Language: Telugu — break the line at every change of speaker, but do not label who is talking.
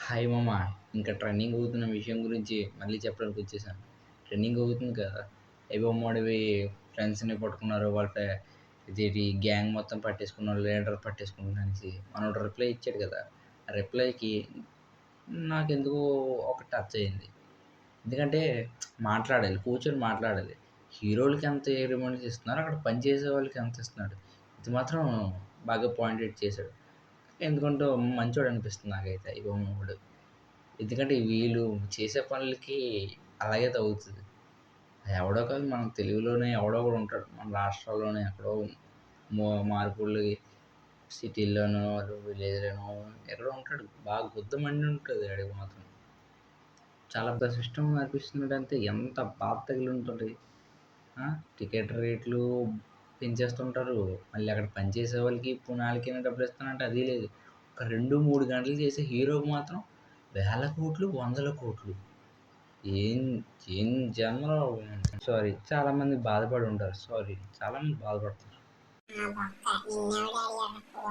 హాయ్ మామ. ఇంకా ట్రెండింగ్ అవుతున్న విషయం గురించి మళ్ళీ చెప్పడానికి వచ్చేసాను. ట్రెండింగ్ అవుతుంది కదా! ఏబొమ్మడివి ఫ్రెండ్స్‌ని పట్టుకున్నారు. ఇదేటి గ్యాంగ్ మొత్తం పట్టేసుకున్నారు. లీడర్ పట్టేసుకుంటున్నారనేసి మనోడు రిప్లై ఇచ్చాడు కదా! ఆ రిప్లైకి నాకెందుకో ఒక టచ్ అయింది. ఎందుకంటే మాట్లాడాలి. కూర్చొని మాట్లాడాలి. హీరోలకి ఎంత రెమ్యూనరేషన్ ఇస్తున్నారో అక్కడ పని చేసే వాళ్ళకి ఎంత ఇస్తున్నాడు. ఇది మాత్రం బాగా పాయింట్ ఔట్ చేశాడు. ఎందుకంటే మంచోడు అనిపిస్తుంది నాకైతే ఈ బొమ్మోడు. ఎందుకంటే వీళ్ళు చేసే పనులకి అలాగే తగులుతది. ఎవడో కాదు మన తెలుగులోనే ఎవడో ఒకడు ఉంటాడు. మన రాష్ట్రాల్లోనే ఎక్కడో మార్పులు సిటీల్లోనో, విలేజ్‌లోనో ఎక్కడో ఉంటాడు. బాగా గుద్దమండి ఉంటది ఆడికి మాత్రం. చాలా పెద్ద సిస్టమ్ నడిపిస్తున్నాడంటే ఎంత బాధ తగిలుంటది. ఆ! టికెట్ రేట్లు పెంచేస్తుంటారు. మళ్ళీ అక్కడ పనిచేసే వాళ్ళకి పునాలకైనా డబ్బులిస్తానంటే అది లేదు. ఒక 2, 3 గంటలు చేసే హీరోకి మాత్రం వేల కోట్లు, వందల కోట్లు. ఏం ఏం జన్మలో సారీ చాలామంది బాధపడి ఉంటారు. సారీ చాలామంది బాధపడతారు.
ఆ బొక్క నిన్నెవడు అడిగాడు పో